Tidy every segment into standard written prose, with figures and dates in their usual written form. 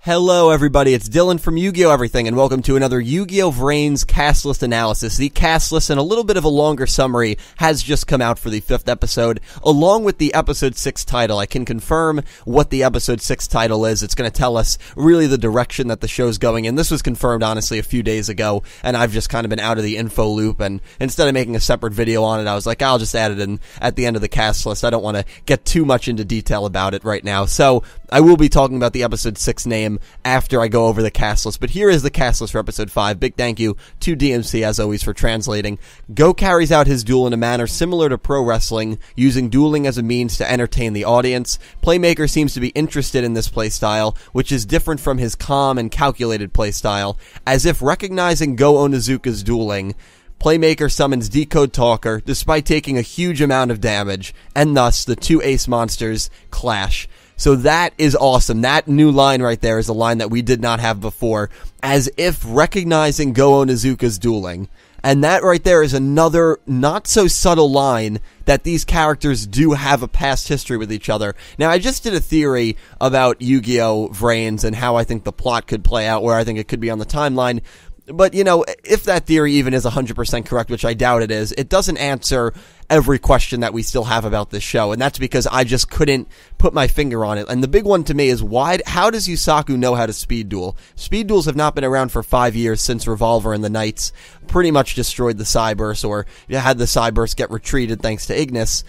Hello everybody, it's Dylan from Yugioh Everything, and welcome to another Yugioh VRains cast list analysis. The cast list and a little bit of a longer summary has just come out for the 5th episode, along with the episode 6 title. I can confirm what the episode 6 title is. It's going to tell us really the direction that the show's going in. This was confirmed, honestly, a few days ago, and I've just kind of been out of the info loop, and instead of making a separate video on it, I was like, I'll just add it in at the end of the cast list. I don't want to get too much into detail about it right now. So, I will be talking about the episode 6 name after I go over the cast list, but here is the cast list for episode 5. Big thank you to DMC, as always, for translating. Go carries out his duel in a manner similar to pro wrestling, using dueling as a means to entertain the audience. Playmaker seems to be interested in this playstyle, which is different from his calm and calculated playstyle. As if recognizing Go Onizuka's dueling, Playmaker summons Decode Talker, despite taking a huge amount of damage, and thus the two ace monsters clash. So that is awesome. That new line right there is a line that we did not have before. As if recognizing Go Onizuka's dueling. And that right there is another not so subtle line that these characters do have a past history with each other. Now, I just did a theory about Yu-Gi-Oh! VRains and how I think the plot could play out, where I think it could be on the timeline. But, you know, if that theory even is 100% correct, which I doubt it is, it doesn't answer every question that we still have about this show, and that's because I just couldn't put my finger on it. And the big one to me is, how does Yusaku know how to speed duel? Speed duels have not been around for 5 years since Revolver and the Knights pretty much destroyed the Cyburst, or had the Cyburst get retreated thanks to Ignis.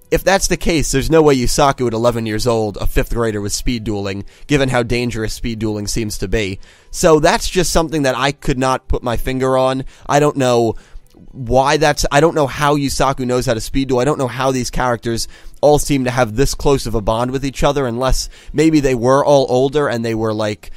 If that's the case, there's no way Yusaku at 11 years old, a 5th grader, was speed dueling, given how dangerous speed dueling seems to be. So that's just something that I could not put my finger on. I don't know why I don't know how Yusaku knows how to speed duel. I don't know how these characters all seem to have this close of a bond with each other, unless maybe they were all older and they were like,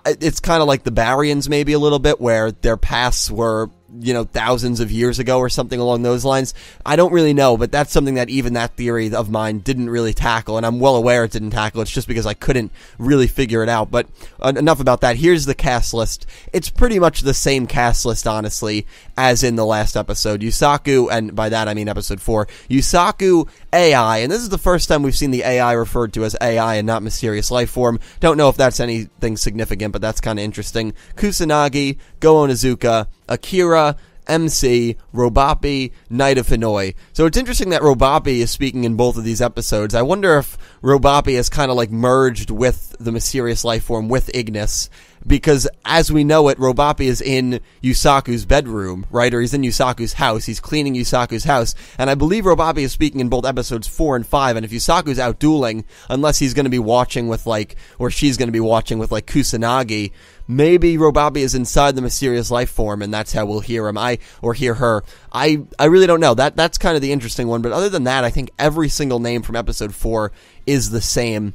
it's kind of like the VRains maybe a little bit, where their pasts were, you know, thousands of years ago or something along those lines. I don't really know, but that's something that even that theory of mine didn't really tackle, and I'm well aware it didn't tackle. It's just because I couldn't really figure it out. But enough about that. Here's the cast list. It's pretty much the same cast list, honestly, as in the last episode. Yusaku, and by that I mean episode 4, Yusaku, AI, and this is the first time we've seen the AI referred to as AI and not mysterious life form. Don't know if that's anything significant, but that's kind of interesting. Kusanagi, Go Onizuka, Akira, MC, Robopi, Knight of Hanoi. So it's interesting that Robopi is speaking in both of these episodes. I wonder if Robopi has kind of like merged with the mysterious life form, with Ignis, because as we know it, Robopi is in Yusaku's bedroom, right? Or he's in Yusaku's house. He's cleaning Yusaku's house. And I believe Robopi is speaking in both episodes 4 and 5. And if Yusaku's out dueling, unless he's going to be watching with like, or she's going to be watching with like Kusanagi, maybe Robopi is inside the mysterious life form, and that's how we'll hear him, or hear her. I really don't know. That's kind of the interesting one. But other than that, I think every single name from episode 4 is the same.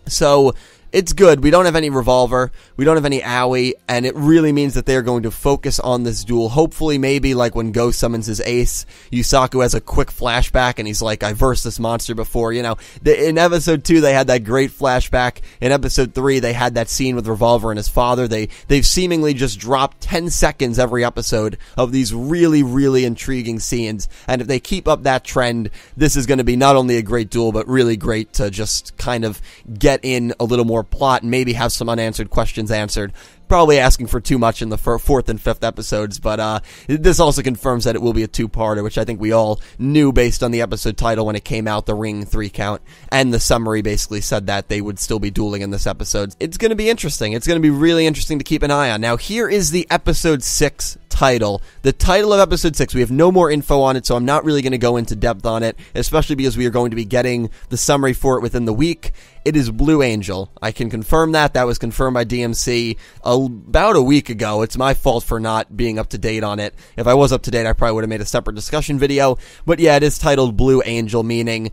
So it's good. We don't have any Revolver. We don't have any Aoi, and it really means that they're going to focus on this duel. Hopefully, maybe like when Go summons his ace, Yusaku has a quick flashback, and he's like, I versed this monster before. You know, in episode 2, they had that great flashback. In episode 3, they had that scene with Revolver and his father. They've seemingly just dropped 10 seconds every episode of these really, really intriguing scenes. And if they keep up that trend, this is going to be not only a great duel, but really great to just kind of get in a little more plot and maybe have some unanswered questions answered. Probably asking for too much in the 4th and 5th episodes, but this also confirms that it will be a 2-parter, which I think we all knew based on the episode title when it came out, the Ring 3 count, and the summary basically said that they would still be dueling in this episode. It's going to be interesting. It's going to be really interesting to keep an eye on. Now, here is the episode 6 title. The title of episode 6, we have no more info on it, so I'm not really going to go into depth on it, especially because we are going to be getting the summary for it within the week. It is Blue Angel. I can confirm that. That was confirmed by DMC about a week ago. It's my fault for not being up to date on it. If I was up to date, I probably would have made a separate discussion video. But yeah, it is titled Blue Angel, meaning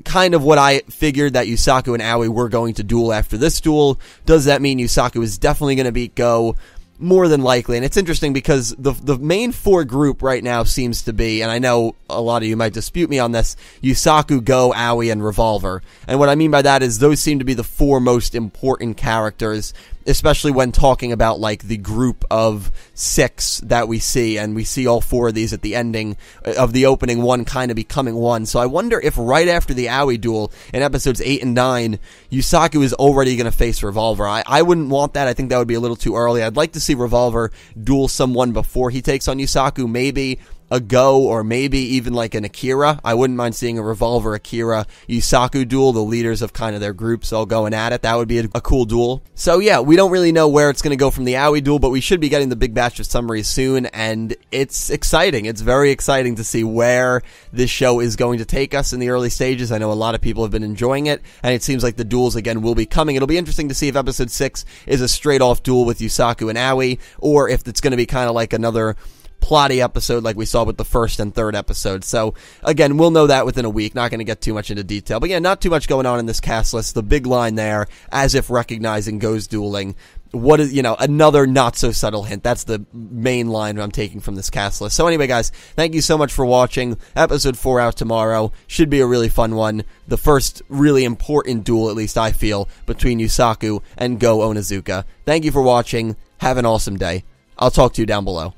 kind of what I figured, that Yusaku and Aoi were going to duel after this duel. Does that mean Yusaku is definitely going to beat Go? more than likely. And it's interesting because the main 4 group right now seems to be, and I know a lot of you might dispute me on this, Yusaku, Go, Aoi, and Revolver. And what I mean by that is those seem to be the 4 most important characters, especially when talking about like the group of 6 that we see, and we see all 4 of these at the ending of the opening one kind of becoming one. So I wonder if right after the Aoi duel in episodes 8 and 9, Yusaku is already going to face Revolver. I wouldn't want that. I think that would be a little too early. I'd like to see Revolver duel someone before he takes on Yusaku, maybe a Go, or maybe even like an Akira. I wouldn't mind seeing a Revolver, Akira, Yusaku duel, the leaders of kind of their groups all going at it. That would be a cool duel. So yeah, we don't really know where it's going to go from the Aoi duel, but we should be getting the big batch of summaries soon, and it's exciting. It's very exciting to see where this show is going to take us in the early stages. I know a lot of people have been enjoying it, and it seems like the duels again will be coming. It'll be interesting to see if episode 6 is a straight off duel with Yusaku and Aoi, or if it's going to be kind of like another plotty episode like we saw with the first and third episode. So again, we'll know that within a week. Not going to get too much into detail, but yeah, not too much going on in this cast list. The big line there, as if recognizing Go's dueling. What is, another not so subtle hint. That's the main line I'm taking from this cast list. So anyway, guys, thank you so much for watching. Episode 4 out tomorrow. Should be a really fun one. The first really important duel, at least I feel, between Yusaku and Go Onizuka. Thank you for watching. Have an awesome day. I'll talk to you down below.